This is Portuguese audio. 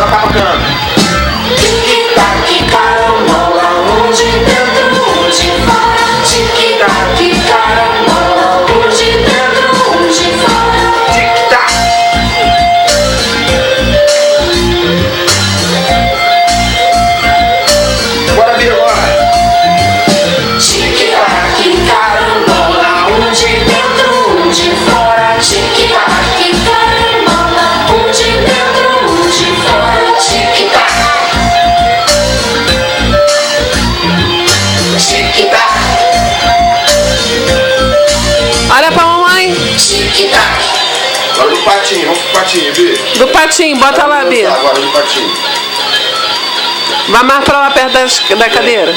ela tá bacana. Tic-tac, carambola, um de dentro, um de fora. Tic-tac, carambola, um de dentro, um de fora. Tic-tac. Bora vir agora. Tic-tac, carambola, um de dentro, um de fora. Tic-tac, carambola, um de dentro, um de fora. Tic-tac. Tic-tac, Olha pra mamãe. tic-tac. Agora do patinho, vamos pro patinho, Bi. Do patinho, bota lá, Bia. Agora do patinho. Vai mais pra lá perto da cadeira.